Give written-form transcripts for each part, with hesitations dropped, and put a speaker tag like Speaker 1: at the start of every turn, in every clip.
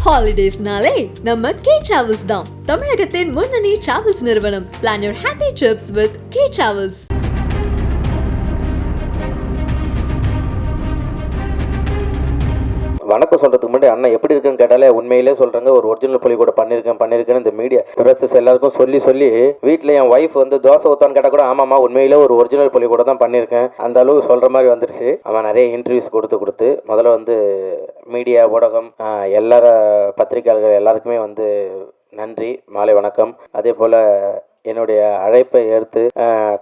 Speaker 1: ஹாலிடேஸ்னாலே நம்ம K travels தான். தமிழகத்தின் முன்னணி டிராவல்ஸ் நிறுவனம். Plan your happy trips with K Travels.
Speaker 2: வணக்கம் சொல்கிறதுக்கு முன்னாடி அண்ணன் எப்படி இருக்குன்னு கேட்டாலே உண்மையிலே சொல்கிறாங்க. ஒரு ஒரிஜினல் புலி கூட பண்ணியிருக்கேன்னு இந்த மீடியா ப்ரெஸஸ் எல்லாருக்கும் சொல்லி வீட்டில் என் ஒய்ஃப் வந்து தோசை ஊற்றான்னு கேட்டால் கூட ஆமாம்மா உண்மையிலே ஒரு ஒரிஜினல் புலி கூட தான் பண்ணியிருக்கேன் அந்த அளவுக்கு சொல்கிற மாதிரி வந்துருச்சு. அவன் நிறைய இன்டர்வியூஸ் கொடுத்து முதல்ல வந்து மீடியா ஊடகம் எல்லார பத்திரிகையாளர்கள் எல்லாருக்குமே வந்து நன்றி, மாலை வணக்கம். அதே போல் என்னுடைய அழைப்பை ஏற்று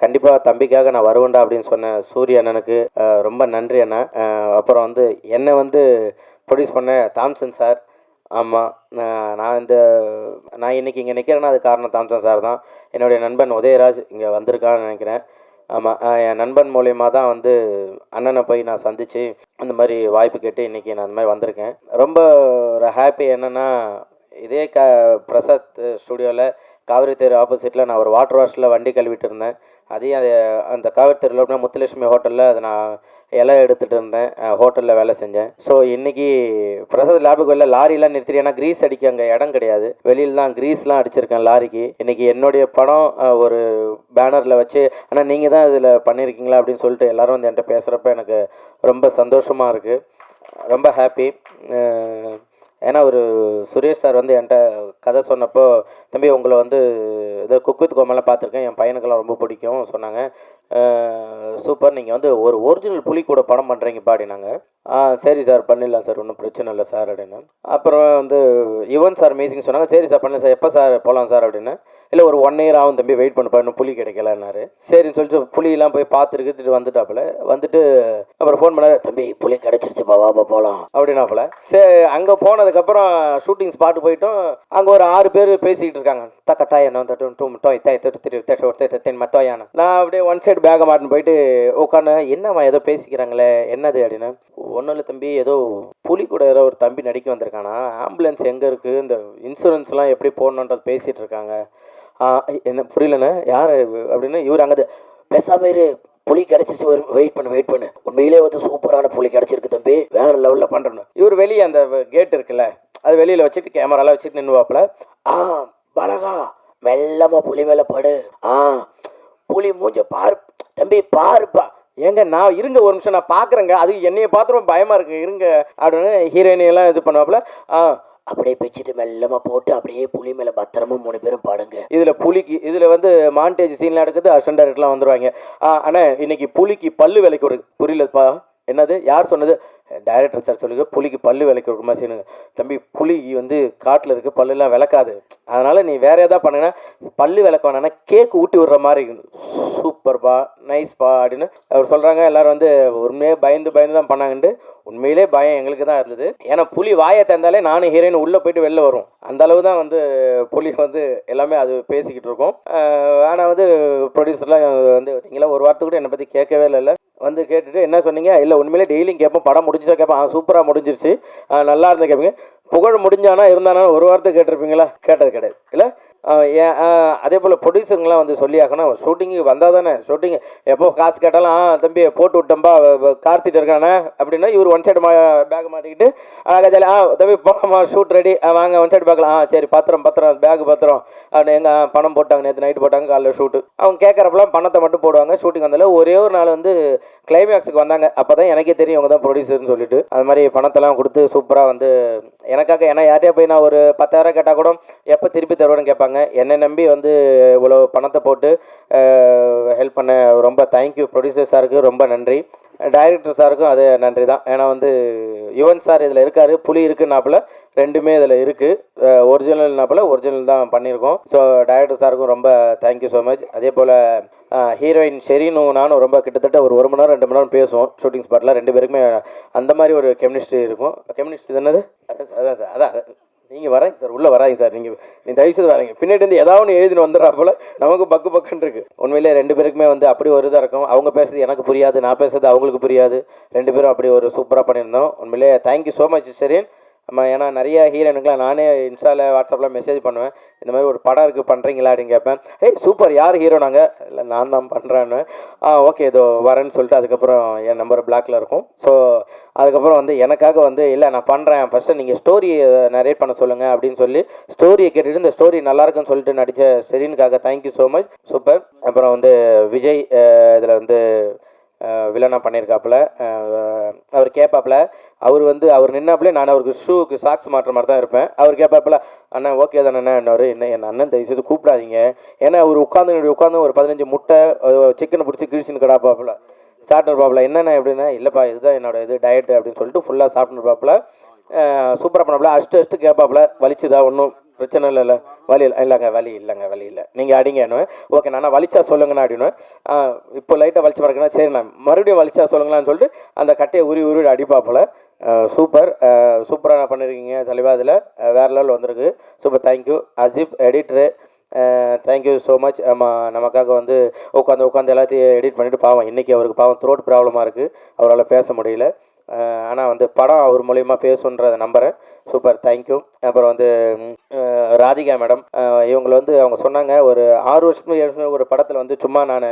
Speaker 2: கண்டிப்பாக தம்பிக்காக நான் வருவேன்டா அப்படின்னு சொன்ன சூரிய அண்ணனுக்கு ரொம்ப நன்றி அண்ணா. அப்புறம் வந்து என்னை வந்து ப்ரொடியூஸ் பண்ண தாம்சன் சார். ஆமாம், நான் இன்றைக்கி இங்கே நிற்கிறேன்னா அது காரணம் தாம்சன் சார் தான். என்னுடைய நண்பன் உதயராஜ் இங்கே வந்திருக்கான்னு நினைக்கிறேன். ஆமாம், என் நண்பன் மூலயமா தான் வந்து அண்ணனை போய் நான் சந்தித்து அந்த மாதிரி வாய்ப்பு கேட்டு இன்றைக்கி நான் அந்த மாதிரி வந்திருக்கேன். ரொம்ப ஒரு ஹாப்பி என்னென்னா இதே பிரசாத் ஸ்டுடியோவில் காவிரி தெரு ஆப்போசிட்டில் நான் ஒரு வாட்டர் வாஷில் வண்டி கழுவிட்டு இருந்தேன். அதையும் அந்த காவிரி தெருவில் முத்துலட்சுமி ஹோட்டலில் அதை நான் இலை எடுத்துகிட்டு இருந்தேன், ஹோட்டலில் வேலை செஞ்சேன். ஸோ இன்றைக்கி பிரசாத் லேபுக்கு வெளில லாரிலாம் நிறுத்திட்டு, ஏன்னா க்ரீஸ் அடிக்க அங்கே இடம் கிடையாது, வெளியில் தான் க்ரீஸ்லாம் அடிச்சிருக்கேன் லாரிக்கு. இன்றைக்கி என்னுடைய படம் ஒரு பேனரில் வச்சு ஆனால் நீங்கள் தான் இதில் பண்ணியிருக்கீங்களா அப்படின்னு சொல்லிட்டு எல்லோரும் வந்து என்கிட்ட பேசுகிறப்ப எனக்கு ரொம்ப சந்தோஷமாக இருக்குது, ரொம்ப ஹாப்பி. ஏன்னா ஒரு சுரேஷ் சார் வந்து என்கிட்ட கதை சொன்னப்போ, தம்பி உங்களை வந்து ஏதோ குக் வித் கோமாலாம் பார்த்துருக்கேன், என் பையனுக்கெல்லாம் ரொம்ப பிடிக்கும் சொன்னாங்க. சூப்பர், நீங்கள் வந்து ஒரு ஒரிஜினல் புலி கூட படம் பண்ணுறீங்கப்பா அப்படின்னாங்க. சரி சார் பண்ணிடலாம் சார், ஒன்றும் பிரச்சனை இல்லை சார் அப்படின்னு. அப்புறம் வந்து யுவன் சார் மியூசிக் சொன்னாங்க. சரி சார் பண்ணலாம் சார், எப்போ சார் போகலாம் சார் அப்படின்னு. இல்லை ஒரு 1 year ஆகும் தம்பி, வெயிட் பண்ணப்பா, இன்னும் புலி கிடைக்கலன்னாரு. சரின்னு சொல்லிட்டு புலியெல்லாம் போய் பார்த்துட்டு வந்துட்டாப்புல. வந்துட்டு அப்புறம் ஃபோன் பண்ணாரு, தம்பி புலி கிடச்சிருச்சுப்பா வாப்பா போகலாம் அப்படின்னாப்புல. சரி, அங்கே போனதுக்கப்புறம் ஷூட்டிங் ஸ்பாட்டு போயிட்டோம். அங்கே ஒரு 6 பேர் பேசிக்கிட்டு இருக்காங்க. தக்கட்டாயான மத்தோயான. நான் அப்படியே ஒன் சைடு பேக்கை மாட்டின்னு போயிட்டு உட்காந்து என்னம்மா ஏதோ பேசிக்கிறாங்களே என்னது அப்படின்னா, ஒன்றும் இல்லை தம்பி, ஏதோ புலி கூட ஏதோ ஒரு தம்பி நடிக்க வந்திருக்கானா, ஆம்புலன்ஸ் எங்கே இருக்குது, இந்த இன்சூரன்ஸ்லாம் எப்படி போடணுன்றது பேசிகிட்டு இருக்காங்க. என்ன புரியலண்ணே யார் அப்படின்னு. இவர் அங்கே பேசாம இரு, புலி கிடைச்சிச்சு, வெயிட் பண்ணு, உண்மையிலே வந்து சூப்பரான புலி கிடைச்சிருக்கு தம்பி, வேற லெவலில் பண்ணுறேன். இவர் வெளியே அந்த கேட் இருக்குல்ல, அது வெளியில் வச்சுட்டு கேமராலாம் வச்சுட்டு நின்றுவாப்புல. பலகா மெல்லமா புலி மேலே படு, புலி மூஞ்ச பாரு தம்பி பாருப்பா. ஏங்க நான் இருங்க ஒரு நிமிஷம் நான் பார்க்குறேங்க, அது என்னைய பார்த்துரும் பயமாக இருக்கு இருங்க அப்படின்னு ஹீரோயினியெல்லாம் இது பண்ணுவாப்புல. அப்படியே பிச்சுட்டு மெல்லமாக போட்டு அப்படியே புலி மேலே பத்திரமா 3 பேரும் பாடுங்க. இதில் வந்து மாண்டேஜ் சீன்லாம் எடுக்குது, அசிஸ்டன்ட் டைரக்டர்லாம் வந்துடுவாங்க. ஆனால் இன்னைக்கு புலிக்கு பல்லு விலைக்கு ஒரு புரியலப்பா. என்னது யார் சொன்னது? டைரக்டர் சார் சொல்லுங்க, புலிக்கு பல்லு விளக்கி கொடுக்குமா சீனுங்க. தம்பி புலி வந்து காட்டில் இருக்குது, பல்லுலாம் விளக்காது, அதனால் நீ வேறு எதாவது பண்ணுன்னா பல்லு விளக்க வேணான்னா கேக்கு ஊட்டி விடுற மாதிரி சூப்பர்ப்பா நைஸ்ப்பா அப்படின்னு அவர் சொல்கிறாங்க. எல்லோரும் வந்து உண்மையே பயந்து தான் பண்ணாங்கன்ட்டு. உண்மையிலே பயம் எங்களுக்கு தான் இருந்தது, ஏன்னா புலி வாயை தந்தாலே நானும் ஹீரோயின் உள்ளே போயிட்டு வெளில வரும், அந்த அளவு தான் வந்து புலி வந்து எல்லாமே அது பேசிக்கிட்டு இருக்கோம். ஆனால் வந்து ப்ரொடியூசர்லாம் வந்து நீங்களாம் ஒரு வாரத்துக்கு கூட என்னை பற்றி கேட்கவே இல்லை, வந்து கேட்டுட்டு என்ன சொன்னீங்க, இல்லை உண்மையிலே டெய்லியும் கேட்போம், படம் முடிஞ்சா கேட்பேன், சூப்பராக முடிஞ்சிருச்சு, நல்லா இருந்தால் கேட்பீங்க, புகழ் முடிஞ்சானா இருந்தானா ஒரு வாரத்துக்கு கேட்டிருப்பீங்களா? கேட்டது கிடையாது இல்லை. அதே போல் ப்ரொடியூசருங்களாம் வந்து சொல்லி ஆகணும், ஷூட்டிங்கு வந்தால் தானே ஷூட்டிங் எப்போ காசு கேட்டாலும் தம்பி போட்டு விட்டம்பா கார்த்திட்டு இருக்கானே அப்படின்னா, இவர் ஒன் சைடு பேக் மாட்டிக்கிட்டு தம்பி போகலாமா ஷூட் ரெடி வாங்க ஒன் சைடு பேக்கில் சரி பத்திரம் பேக் பத்திரம் எங்கள் பணம் போட்டாங்க, நேற்று நைட்டு போட்டாங்க, காலைல ஷூட்டு. அவங்க கேட்குறப்பெல்லாம் பணத்தை மட்டும் போடுவாங்க. ஷூட்டிங் வந்தாலும் ஒரே ஒரு நாள் வந்து கிளைமேக்ஸுக்கு வந்தாங்க, அப்போ தான் எனக்கே தெரியும் அவங்க தான் ப்ரொடியூசர்னு சொல்லிட்டு. அது மாதிரி பணத்தெல்லாம் கொடுத்து சூப்பராக வந்து எனக்காக, ஏன்னா யார்ட்டையா போய் நான் ஒரு 10,000 கேட்டால் கூட எப்போ திருப்பி தருவேன்னு கேட்பாங்க. என்னை நம்பி வந்து இவ்வளோ பணத்தை போட்டு ஹெல்ப் பண்ண ரொம்ப தேங்க்யூ. ப்ரொடியூசர் சாருக்கு ரொம்ப நன்றி, டைரக்டர் சாருக்கும் அதே நன்றி தான். ஏன்னா வந்து யுவன் சார் இதில் இருக்கார், புலி இருக்குன்னாப்புல ரெண்டுமே இதில் இருக்குது, ஒரிஜினல்னாப்புல ஒரிஜினல் தான் பண்ணியிருக்கோம். ஸோ டைரக்டர் சாருக்கும் ரொம்ப தேங்க்யூ ஸோ மச். அதே போல் ஹீரோயின் ஷெரீனும் நானும் ரொம்ப கிட்டத்தட்ட ஒரு 1 மணி நேரம் 2 மணி நேரம் பேசுவோம் ஷூட்டிங் ஸ்பாட்டில். 2 பேருக்குமே அந்த மாதிரி ஒரு கெமிஸ்ட்ரி இருக்கும். கெமிஸ்ட்ரி என்னது? அதான் சார், அதான் நீங்கள் வராங்க சார், உள்ளே வராங்க சார், நீ தயவுசெய்து வராங்க, பின்னாடி வந்து ஏதாவது எழுதின்னு வந்துடுறாப்புல நமக்கு பக்குன்னு இருக்குது. உண்மையிலே 2 பேருக்குமே வந்து அப்படி ஒரு இதாக இருக்கும். அவங்க பேசுறது எனக்கு புரியாது, நான் பேசுறது அவங்களுக்கு புரியாது, 2 பேரும் அப்படி ஒரு சூப்பராக பண்ணியிருந்தோம். உண்மையிலே தேங்க்யூ ஸோ மச் ஷெரீன். ஏன்னா நிறைய ஹீரோனுக்குலாம் நானே இன்ஸ்டாவில் வாட்ஸ்அப்பில் மெசேஜ் பண்ணுவேன், இந்த மாதிரி ஒரு படம் இருக்குது பண்ணுறீங்களா அப்படின்னு கேட்பேன். சூப்பர் யார் ஹீரோ? நாங்கள் இல்லை நான் தான் பண்ணுறேன்னு. ஓகே இதோ வரேன்னு சொல்லிட்டு அதுக்கப்புறம் என் நம்பர் பிளாக்ல இருக்கும். ஸோ அதுக்கப்புறம் வந்து எனக்காக வந்து இல்லை நான் பண்ணுறேன், ஃபஸ்ட்டு நீங்கள் ஸ்டோரி நரேட் பண்ண சொல்லுங்கள் அப்படின்னு சொல்லி ஸ்டோரியை கேட்டுட்டு இந்த ஸ்டோரி நல்லா இருக்குன்னு சொல்லிட்டு நடித்த செரீனுக்காக தேங்க்யூ ஸோ மச், சூப்பர். அப்புறம் வந்து விஜய் இதில் வந்து வில்லனாக பண்ணியிருக்காப்புல. அவர் கேட்பாப்புல, அவர் நின்னாப்புல நான் அவருக்கு ஷூக்கு சாக்ஸ் மாட்டுற மாதிரி தான் இருப்பேன். அவர் கேட்பாப்புல, அண்ணா ஓகே தானே என்னவர், என் அண்ணன் தயவு செய்து கூப்பிடாதீங்க. ஏன்னா அவர் உட்காந்து ஒரு 15 முட்டை சிக்கனை பிடிச்சி கிழிச்சின்னு கிடாப்பாப்புல சாப்பிட்டுருப்பாப்புல. என்னென்ன எப்படின்னா, இல்லைப்பா இதுதான் என்னோட இது டயட்டு அப்படின்னு சொல்லிட்டு ஃபுல்லாக சாப்பிட்டுருப்பாப்புல. சூப்பராக பண்ணாப்புல. அஷ்டு கேட்பாப்புல, வலிச்சுதா ஒன்றும் பிரச்சனை இல்லைல்ல, வலி இல்லைங்க நீங்கள் அடிங்கன்னு. ஓகே நான் வலிச்சா சொல்லுங்கண்ணா அப்படின்னு. இப்போ லைட்டாக வலிச்சு பாருங்கண்ணா, சரி நான் மறுபடியும் வலிச்சா சொல்லுங்களான்னு சொல்லிட்டு அந்த கட்டையை உருவி அடிப்பாப்புல. சூப்பர், சூப்பராக பண்ணியிருக்கீங்க தலைவா. அதில் வேறு லெவல் வந்திருக்கு. Super, thank you. Ajib editor, thank you so much. நமக்காக வந்து உட்காந்து எல்லாத்தையும் எடிட் பண்ணிவிட்டு, பாவம் இன்றைக்கி அவருக்கு பாவம் த்ரோட் ப்ராப்ளமாக இருக்குது, அவரால் பேச முடியல. ஆனால் வந்து படம் அவர் மூலயமா பேசுன்றதை நம்புகிறேன். Super, thank you. அப்புறம் வந்து ராதிகா மேடம், இவங்களை வந்து அவங்க சொன்னாங்க ஒரு 6 வருஷத்துக்கு 7 வருஷம் ஒரு படத்தில் வந்து சும்மா நான்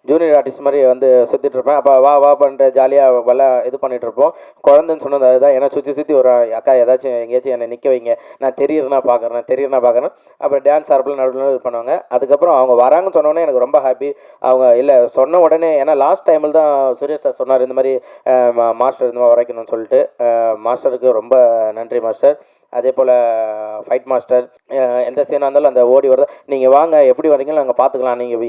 Speaker 2: ஜூனியர் ஆர்டிஸ்ட் மாதிரி வந்து சுற்றிட்டு இருப்பேன். அப்போ வா பண்ணிட்டு ஜாலியாக வெள்ளை இது பண்ணிகிட்டு இருப்போம். குழந்தைன்னு சொன்னது அதுதான். ஏன்னா சுற்றி ஒரு அக்கா ஏதாச்சும் எங்கேயாச்சும் என்னை நிற்க வைங்க, நான் தெரியுறேன்னா பார்க்குறேன். அப்புறம் டான்ஸ் ஆர்பில் நடுவில் இது பண்ணுவாங்க. அதுக்கப்புறம் அவங்க வராங்கன்னு சொன்னோடனே எனக்கு ரொம்ப ஹாப்பி. அவங்க இல்லை சொன்ன உடனே, ஏன்னா லாஸ்ட் டைமில் தான் சுரேஷ் சார் சொன்னார் இந்த மாதிரி மாஸ்டர் இந்த மாதிரி வரைக்கணும்னு சொல்லிட்டு. மாஸ்டருக்கு ரொம்ப நன்றி மாஸ்டர். அதே போல் ஃபைட் மாஸ்டர், எந்த சீனாக இருந்தாலும் அந்த ஓடி வரது, நீங்கள் வாங்க எப்படி வரீங்களோ நாங்கள் பார்த்துக்கலாம், நீங்கள்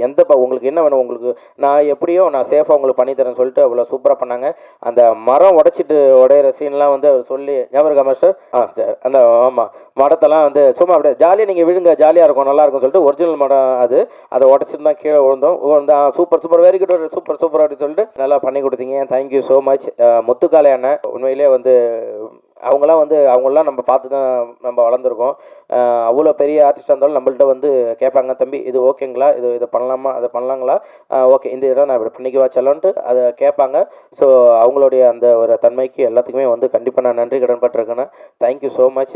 Speaker 2: உங்களுக்கு என்ன வேணும், உங்களுக்கு நான் சேஃபாக உங்களுக்கு பண்ணித்தரேன்னு சொல்லிட்டு அவ்வளோ சூப்பராக பண்ணாங்க. அந்த மரம் உடையிற சீன்லாம் வந்து அவர் சொல்லி ஞாபகம் இருக்கா மாஸ்டர்? சரி, அந்த ஆமாம் மரத்தெல்லாம் வந்து சும்மா அப்படியே ஜாலியாக நீங்கள் விழுங்க, ஜாலியாக இருக்கும், நல்லாயிருக்கும் சொல்லிட்டு ஒரிஜினல் மரம் அதை உடச்சிட்டு தான் கீழே விழுந்தோம். சூப்பர் வெரி குட், சூப்பர் அப்படின்னு சொல்லிட்டு நல்லா பண்ணி கொடுத்தீங்க. Thank you so much. முத்துக்காலை அண்ணன் உண்மையிலே வந்து அவங்களாம் நம்ம பார்த்து தான் நம்ம வளர்ந்துருக்கோம். அவ்வளோ பெரிய ஆர்டிஸ்டாக இருந்தாலும் நம்மள்ட்ட வந்து கேட்பாங்க, தம்பி இது ஓகேங்களா, இதை பண்ணலாமா, அதை பண்ணலாங்களா, ஓகே இந்த இடம் நான் இப்படி பண்ணிக்குவா செல்லன்ட்டு அதை கேட்பாங்க. ஸோ அவங்களுடைய அந்த ஒரு தன்மைக்கு எல்லாத்துக்குமே வந்து கண்டிப்பாக நான் நன்றி கடன் பட்டிருக்கேன். Thank you so much.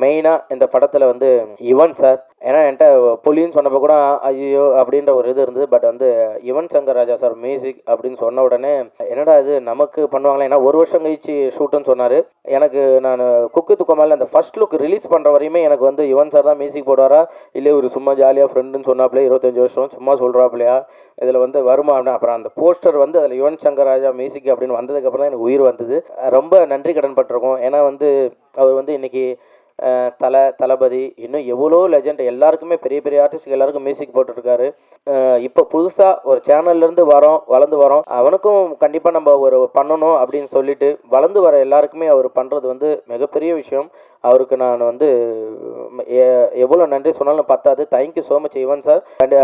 Speaker 2: மெயினாக இந்த படத்தில் வந்து யுவன் சார், ஏன்னா என்கிட்ட புலின்னு சொன்னப்போ கூட ஐயோ அப்படின்ற ஒரு இது இருந்தது. பட் வந்து யுவன் சங்கர் ராஜா சார் மியூசிக் அப்படின்னு சொன்ன உடனே என்னடா இது நமக்கு பண்ணுவாங்களே, ஏன்னா 1 வருஷம் கழிச்சு ஷூட்டுன்னு சொன்னார். எனக்கு நான் குக்கு துக்கமால அந்த ஃபர்ஸ்ட் லுக் ரிலீஸ் பண்ணுற வரையுமே எனக்கு வந்து யுவன் சார் தான் மியூசிக் போடுவாரா, இல்லை ஒரு சும்மா ஜாலியாக ஃப்ரெண்டுன்னு சொன்னாப்லையே 25 வருஷம் சும்மா சொல்கிறாப்லையா, இதில் வந்து வருமா அப்படின்னு. அப்புறம் அந்த போஸ்டர் வந்து அதில் யுவன் சங்கர் ராஜா மியூசிக் அப்படின்னு வந்ததுக்கப்புறம் தான் எனக்கு உயிர் வந்தது. ரொம்ப நன்றி கடன் பட்டிருக்கோம். ஏன்னா வந்து அவர் வந்து இன்றைக்கி தளபதி இன்னும் எவ்வளோ லெஜண்ட் எல்லாருக்குமே பெரிய ஆர்டிஸ்ட் எல்லாருக்கும் மியூசிக் போட்டுருக்காரு. இப்போ புதுசாக ஒரு சேனல்லேருந்து வளர்ந்து வரோம், அவனுக்கும் கண்டிப்பாக நம்ம ஒரு பண்ணணும் அப்படின்னு சொல்லிட்டு வளர்ந்து வர எல்லாருக்குமே அவர் பண்ணுறது வந்து மிகப்பெரிய விஷயம். அவருக்கு நான் வந்து எவ்வளோ நன்றி சொன்னாலும் பத்தாது. Thank you so much Yuvan sir. And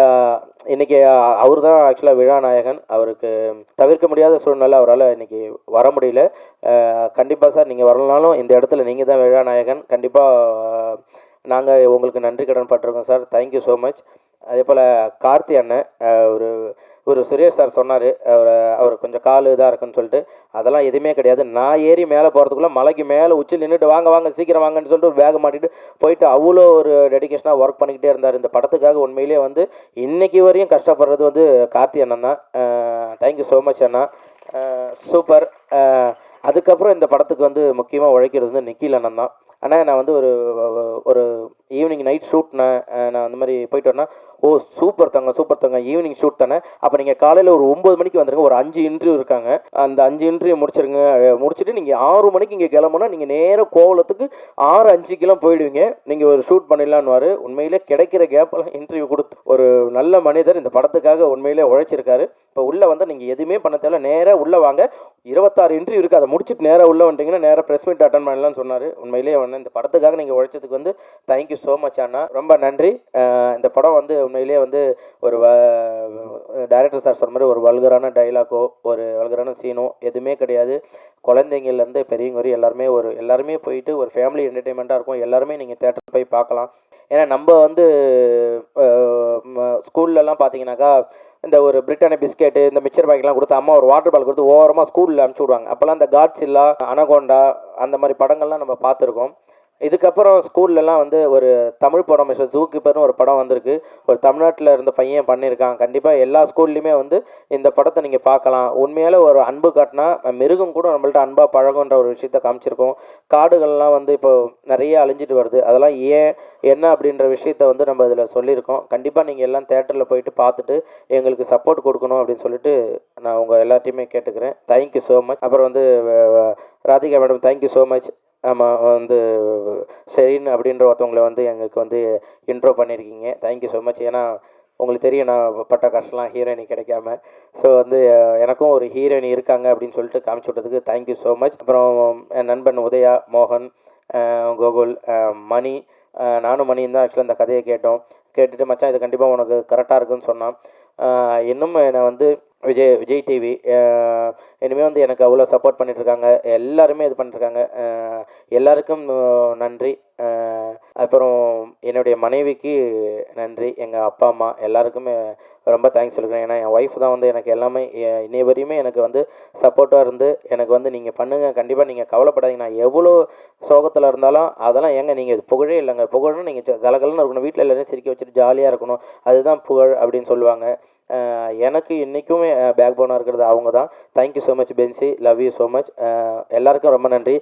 Speaker 2: இன்றைக்கி அவர் தான் ஆக்சுவலாக விழாநாயகன். அவருக்கு தவிர்க்க முடியாத சூழ்நிலை, அவரால் இன்றைக்கி வர முடியல. கண்டிப்பாக சார் நீங்கள் வரலனாலும் இந்த இடத்துல நீங்கள் தான் விழாநாயகன். கண்டிப்பாக நாங்கள் உங்களுக்கு நன்றி கடன் பட்டிருக்கோம் சார். Thank you so much. அதே போல் கார்த்தி அண்ணன், ஒரு சுரேஷ் சார் சொன்னார் அவர் கொஞ்சம் கால் இதாக இருக்குன்னு சொல்லிட்டு, அதெல்லாம் எதுவுமே கிடையாது. நான் ஏறி மேலே போகிறதுக்குள்ளே மலைக்கு மேலே உச்சில் நின்றுட்டு வாங்க சீக்கிரம் வாங்கன்னு சொல்லிட்டு ஒரு பேக் மாட்டிட்டு போயிட்டு அவ்வளோ ஒரு டெடிக்கேஷனாக ஒர்க் பண்ணிக்கிட்டே இருந்தார் இந்த படத்துக்காக. உண்மையிலே வந்து இன்றைக்கி வரையும் கஷ்டப்படுறது வந்து கார்த்தி அண்ணன் தான். தேங்க்யூ ஸோ மச் அண்ணா, சூப்பர். அதுக்கப்புறம் இந்த படத்துக்கு வந்து முக்கியமாக உழைக்கிறது வந்து நிக்கில் அண்ணன் தான். ஆனால் நான் வந்து ஒரு ஈவினிங் நைட் ஷூட் நான் அந்த மாதிரி போயிட்டு வரேன்னா, ஓ சூப்பர் தங்க ஈவினிங் ஷூட் தானே, அப்போ நீங்கள் காலையில் ஒரு 9 மணிக்கு வந்துடுங்க, ஒரு 5 இன்டர்வியூ இருக்காங்க, அந்த 5 இன்டர்வியூ முடிச்சுட்டு நீங்கள் 6 மணிக்கு இங்கே கிளம்புனா நீங்கள் நேராக கோவலத்துக்கு 6:05 போயிடுவீங்க, நீங்கள் ஒரு ஷூட் பண்ணிடலான்னு. உண்மையிலே கிடைக்கிற கேப்பெல்லாம் இன்டர்வியூ கொடுத்து ஒரு நல்ல மனிதர் இந்த படத்துக்காக உண்மையிலே உழைச்சிருக்காரு. இப்போ உள்ளே வந்து நீங்கள் எதுவுமே பண்ண தேவை, நேராக உள்ளே வாங்க, 26 இன்டர்வியூ இருக்குது, அதை முடிச்சுட்டு நேராக உள்ளே வந்துட்டிங்கன்னா நேராக ப்ரெஸ் மீட் அட்டன் பண்ணலான்னு சொன்னார். உண்மையிலேயே இந்த படத்துக்காக நீங்கள் உழைச்சதுக்கு வந்து தேங்க்யூ ஸோ மச் அண்ணா, ரொம்ப நன்றி. இந்த படம் வந்து உண்மையிலேயே வந்து ஒரு டைரக்டர் சார் சொன்ன மாதிரி ஒரு வல்கரான டைலாக்கோ ஒரு வல்கரான சீனோ எதுவுமே கிடையாது. குழந்தைங்கள்லேருந்து பெரியவங்க வரையும் எல்லாருமே போயிட்டு ஒரு ஃபேமிலி என்டர்டெயின்மெண்ட்டாக இருக்கும். எல்லாருமே நீங்கள் தேட்டரில் போய் பார்க்கலாம். ஏன்னா நம்ம வந்து ஸ்கூல்லலாம் பார்த்தீங்கன்னாக்கா இந்த ஒரு பிரிட்டானியா பிஸ்கெட்டு இந்த மிக்சர் பாக்கெட்லாம் கொடுத்து அம்மா ஒரு வாட்டர் பால் கொடுத்து ஓரமாக ஸ்கூலில் அனுப்பிச்சி விடுவாங்க. அப்போல்லாம் இந்த காட்ஸில்லா, அனகோண்டா அந்த மாதிரி படங்கள்லாம் நம்ம பார்த்துருக்கோம். இதுக்கப்புறம் ஸ்கூல்லலாம் வந்து ஒரு தமிழ் படம் மிஸ்டர் ஜூ கீப்பர்னு ஒரு படம் வந்திருக்கு. ஒரு தமிழ்நாட்டில் இருந்த பையன் பண்ணியிருக்கான். கண்டிப்பாக எல்லா ஸ்கூல்லையுமே வந்து இந்த படத்தை நீங்கள் பார்க்கலாம். உண்மையால் ஒரு அன்பு காட்டினா மிருகம் கூட நம்மள்ட்ட அன்பாக பழகுன்ற ஒரு விஷயத்த காமிச்சிருக்கோம். காடுகள்லாம் வந்து இப்போ நிறைய அழிஞ்சிட்டு வருது. அதெல்லாம் ஏன் என்ன அப்படின்ற விஷயத்த வந்து நம்ம இதில் சொல்லியிருக்கோம். கண்டிப்பாக நீங்கள் எல்லாம் தேட்டரில் போயிட்டு பார்த்துட்டு எங்களுக்கு சப்போர்ட் கொடுக்கணும் அப்படின்னு சொல்லிட்டு நான் உங்கள் எல்லாத்தையுமே கேட்டுக்கிறேன். Thank you so much. அப்புறம் வந்து Radhika madam thank you so much. ஆமாம் வந்து ஷெரீன் அப்படின்ற ஒருத்தவங்களை வந்து எங்களுக்கு வந்து இன்ட்ரோ பண்ணியிருக்கீங்க. Thank you so much. ஏன்னா உங்களுக்கு தெரியும் நான் பட்ட கஷ்டம்லாம் ஹீரோயினி கிடைக்காம. ஸோ வந்து எனக்கும் ஒரு ஹீரோயினி இருக்காங்க அப்படின்னு சொல்லிட்டு காமிச்சு விட்டதுக்கு தேங்க்யூ ஸோ மச். அப்புறம் என் நண்பன் உதயா, மோகன், கோகுல், மணி, நானும் மணியும் தான் ஆக்சுவலாக இந்த கதையை கேட்டுட்டு மச்சான் இது கண்டிப்பாக உனக்கு கரெக்டாக இருக்குன்னு சொன்னான். இன்னும் என்னை வந்து விஜய் டிவி இனிமேல் வந்து எனக்கு அவ்வளோ சப்போர்ட் பண்ணிகிட்ருக்காங்க. எல்லாருமே இது பண்ணிட்டுருக்காங்க. எல்லாருக்கும் நன்றி. அப்புறம் என்னுடைய மனைவிக்கு நன்றி. எங்கள் அப்பா அம்மா எல்லாருக்குமே ரொம்ப தேங்க்ஸ் சொல்லிக்கிறேன். ஏன்னா என் ஒய்ஃப் தான் வந்து எனக்கு எல்லாமே இன்னை வரையுமே எனக்கு வந்து சப்போர்ட்டாக இருந்து எனக்கு வந்து நீங்கள் பண்ணுங்கள், கண்டிப்பாக நீங்கள் கவலைப்படாதீங்க, நான் எவ்வளோ சோகத்தில் இருந்தாலும் அதெல்லாம் ஏங்க நீங்கள் இது புகழே இல்லைங்க, புகழ்னு நீங்கள் கலகலன்னு இருக்கணும், வீட்டில் எல்லோரும் சிரிக்க வச்சுட்டு ஜாலியாக இருக்கணும், அதுதான் புகழ் அப்படின்னு சொல்லுவாங்க. எனக்கு இன்றைக்குமே பேக் போனாக இருக்கிறது அவங்க தான். Thank you so much Bency, love you so much. எல்லாருக்கும் ரொம்ப நன்றி.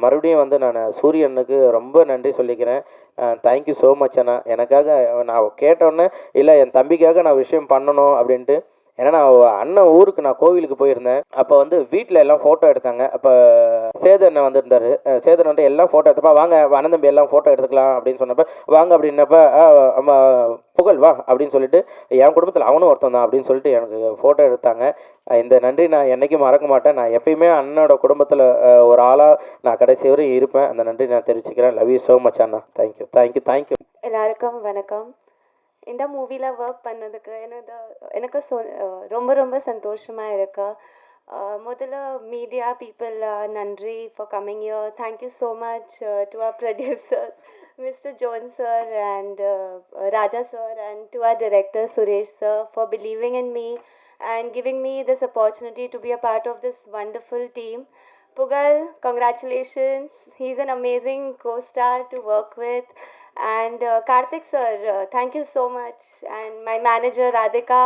Speaker 2: மறுபடியும் வந்து நான் சூரியனுக்கு ரொம்ப நன்றி சொல்லிக்கிறேன். தேங்க்யூ ஸோ மச் அண்ணா. எனக்காக நான் கேட்டோன்னே இல்லை என் தம்பிக்காக நான் விஷயம் பண்ணணும் அப்படின்ட்டு. ஏன்னா நான் அண்ணன் ஊருக்கு நான் கோவிலுக்கு போயிருந்தேன். அப்போ வந்து வீட்டில் எல்லாம் ஃபோட்டோ எடுத்தாங்க. அப்போ சேதன் வந்திருந்தார். சேதன் வந்து எல்லாம் ஃபோட்டோ எடுத்தப்ப வாங்க அண்ணன் தம்பி எல்லாம் ஃபோட்டோ எடுத்துக்கலாம் அப்படின்னு சொன்னப்போ வாங்க அப்படின்னப்ப புகழ் வா அப்படின்னு சொல்லிட்டு என் குடும்பத்தில் அவனும் ஒருத்தன் தான் அப்படின்னு சொல்லிட்டு எனக்கு ஃபோட்டோ எடுத்தாங்க. இந்த நன்றி நான் என்றைக்கும் மறக்க மாட்டேன். நான் எப்பயுமே அண்ணனோட குடும்பத்தில் ஒரு ஆளாக நான் கடைசி வரையும் இருப்பேன். அந்த நன்றி நான் தெரிவிச்சுக்கிறேன். Love you so much Anna. Thank you thank you thank you.
Speaker 3: எல்லாருக்கும் வணக்கம். இந்த மூவியில் ஒர்க் பண்ணதுக்கு எனக்கு ரொம்ப ரொம்ப சந்தோஷமாக இருக்கு. முதல்ல மீடியா பீப்புள் நன்றி for coming your. Thank you so much to our producers mister John sir and Raja sir and to our director Suresh sir for believing in me and giving me this opportunity to be a part of this wonderful team. Pugal, congratulations. He's an amazing co-star to work with. And Karthik sir, thank you so much. And my manager Radhika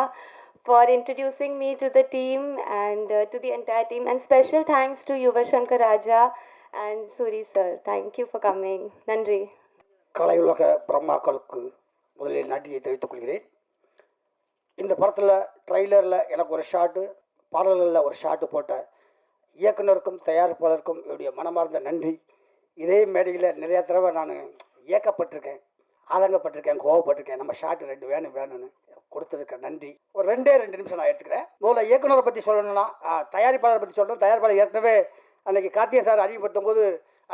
Speaker 3: for introducing me to the team and to the entire team. And special thanks to Yuva Shankar Raja and Suri sir. Thank you for coming. Nandri.
Speaker 4: கலையுலக பிரம்மாக்களுக்கு முதலில் நன்றியை தெரிவித்துக் கொள்கிறேன். இந்த படத்தில் ட்ரைலரில் எனக்கு ஒரு shot, பாடல்களில் ஒரு ஷாட்டு போட்ட இயக்குனருக்கும் தயாரிப்பாளருக்கும் என்னுடைய மனமார்ந்த நன்றி. இதே மேடையில் நிறையா தடவை நான் ஏக்கப்பட்டிருக்கேன், ஆதங்கப்பட்டிருக்கேன், கோவப்பட்டிருக்கேன். நம்ம ஷாட்டு 2 வேணும்னு கொடுத்ததுக்கு நன்றி. ஒரு 2 நிமிஷம் நான் எடுத்துக்கிறேன். முதல்ல இயக்குனரை பற்றி சொல்லணும்னா தயாரிப்பாளரை பற்றி சொல்லணும். தயாரிப்பாளர் ஏற்கனவே அன்றைக்கி கார்த்திகை சார் அறிமுகப்படுத்தும் போது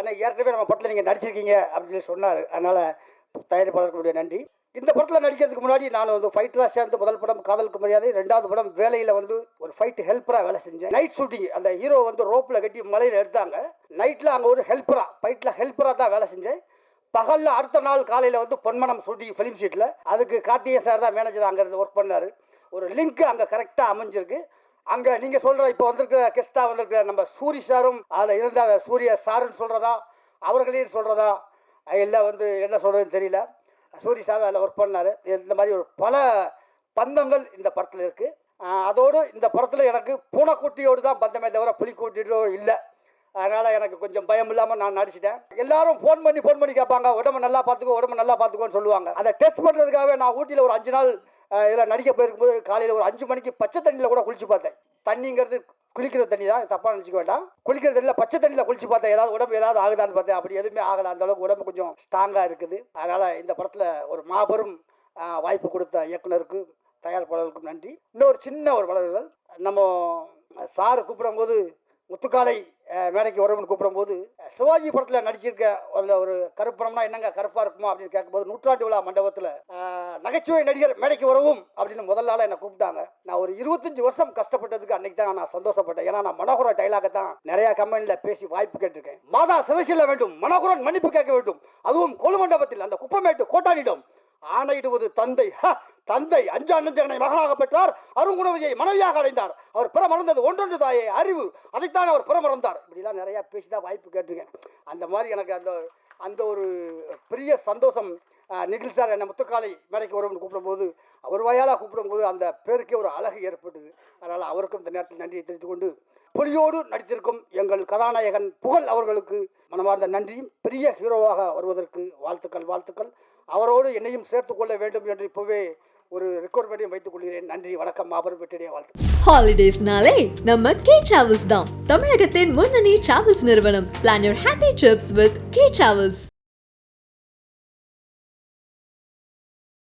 Speaker 4: அன்றைக்கி ஏற்கனவே நம்ம படத்தில் நீங்கள் நடிச்சிருக்கீங்க அப்படின்னு சொல்லி சொன்னார். அதனால் தயாரிப்பாளர்களுடைய நன்றி. இந்த படத்தில் நடிக்கிறதுக்கு முன்னாடி நான் வந்து ஃபைட்டராக சேர்ந்து முதல் படம் காதலுக்கு மரியாதை, 2வது படம் வேலையில் வந்து ஒரு ஃபைட் ஹெல்ப்பராக வேலை செஞ்சேன். நைட் ஷூட்டிங் அந்த ஹீரோ வந்து ரோப்பில் கட்டி மலையில் எடுத்தாங்க. நைட்டில் அங்கே ஒரு ஹெல்ப்பராக ஃபைட்டில் ஹெல்ப்பராக தான் வேலை செஞ்சேன். பகலில் அடுத்த நாள் காலையில் வந்து பொன்மனம் ஷூட்டிங் ஃபிலிம் ஷீட்டில் அதுக்கு கார்த்திகை சார் தான் மேனேஜர் அங்கே இருந்து ஒர்க் பண்ணார். ஒரு லிங்க் அங்கே கரெக்டாக அமைஞ்சிருக்கு. அங்கே நீங்கள் சொல்கிற இப்போ வந்திருக்கிற கெஸ்ட்டாக வந்திருக்கிற நம்ம சூரி சாரும் அதில் இருந்த சூரிய சாருன்னு சொல்கிறதா அவர்களையும் சொல்கிறதா எல்லாம் வந்து என்ன சொல்கிறதுன்னு தெரியல. சூரி சார் அதில் ஒர்க் பண்ணார். இந்த மாதிரி ஒரு பல பந்தங்கள் இந்த படத்தில் இருக்குது. அதோடு இந்த படத்தில் எனக்கு பூனைக்குட்டியோடு தான் பந்தமே தவிர புலிக்குட்டியோடு இல்லை. அதனால் எனக்கு கொஞ்சம் பயம் இல்லாமல் நான் நடிச்சிட்டேன். எல்லாரும் ஃபோன் பண்ணி கேட்பாங்க, உடம்பு நல்லா பார்த்துக்கோன்னு சொல்லுவாங்க. அதை டெஸ்ட் பண்ணுறதுக்காகவே நான் ஊட்டியில் ஒரு 5 நாள் இதில் நடிக்க போயிருக்கும்போது காலையில் ஒரு 5 மணிக்கு பச்சை தண்ணியில் கூட குளிச்சு பார்த்தேன். தண்ணிங்கிறது குளிக்கிற தண்ணி தான், தப்பாக நினச்சிக்க வேண்டாம். குளிக்கிற தண்ணியில் பச்சை தண்ணியில் குளிச்சு பார்த்தேன். உடம்பு ஏதாவது ஆகுதான்னு பார்த்தேன். அப்படி எதுவுமே ஆகலை. அந்தளவுக்கு உடம்பு கொஞ்சம் ஸ்ட்ராங்காக இருக்குது. அதனால் இந்த படத்தில் ஒரு மாபெரும் வாய்ப்பு கொடுத்த இயக்குனருக்கு தயாரிப்பாளருக்கும் நன்றி. இன்னொரு சின்ன ஒரு வளர்கள், நம்ம சார் கூப்பிடும்போது முத்துக்காலை மேடைக்கு வரும்னு கூப்பிடும்போது சிவாஜி படத்தில் நடிச்சிருக்க அதில் ஒரு கருப்பணம்னா என்னங்க கருப்பாக இருக்குமா அப்படின்னு கேட்கும்போது 100ஆண்டு விழா மண்டபத்தில் நகைச்சுவை நடிகர் மேடைக்கு வரவும் அப்படின்னு முதல் நாளாக என்னை கூப்பிட்டாங்க. நான் ஒரு 25 வருஷம் கஷ்டப்பட்டதுக்கு அன்னைக்கு தான் நான் சந்தோஷப்பட்டேன். ஏன்னா நான் மனோகர டைலாக தான் நிறையா கம்பெனியில் பேசி வாய்ப்பு கேட்டிருக்கேன். மாதா சிறையில் வேண்டும், மனோகரன் மன்னிப்பு கேட்க வேண்டும், அதுவும் கொழு மண்டபத்தில் அந்த குப்பமேட்டு கோட்டானிடம் ஆணையிடுவது தந்தை. தந்தை 5 அண்ணஞ்சகனை மகனாக பெற்றார், அருங்குணவியை மனைவியாக அடைந்தார், அவர் பிற மறந்தது ஒன்றொன்று தாயே அறிவு, அதைத்தான் அவர் பிற மறந்தார். இப்படிலாம் நிறையா பேசி தான் வாய்ப்பு கேட்டிருக்கேன். அந்த மாதிரி எனக்கு அந்த ஒரு பெரிய சந்தோஷம். நிகில் சார் என்னை முத்துக்காலை மேடைக்கு வரும்னு கூப்பிடும்போது, அவர் வாயால் கூப்பிடும்போது அந்த பேருக்கே ஒரு அழகு ஏற்பட்டது. அதனால் அவருக்கும் இந்த நேரத்தில் நன்றியை தெரிவித்துக் கொண்டு, புலியோடு நடித்திருக்கும் எங்கள் கதாநாயகன் புகழ் அவர்களுக்கு மனமார்ந்த நன்றியும், பெரிய ஹீரோவாக வருவதற்கு வாழ்த்துக்கள். அவரோடு என்னையும் சேர்த்து கொள்ள வேண்டும் என்று இப்போவே ஒரு ரெக்வயர்மெண்ட்டையும் வைத்துக் கொள்கிறேன். நன்றி, வணக்கம், மாபெரும் வெற்றிடைய வாழ்த்து.
Speaker 1: ஹாலிடேஸ்னாலே நம்ம கே டிராவல்ஸ் தான் தமிழகத்தின் முன்னணி டிராவல்ஸ் நிறுவனம். Plan your happy trips with K Travels.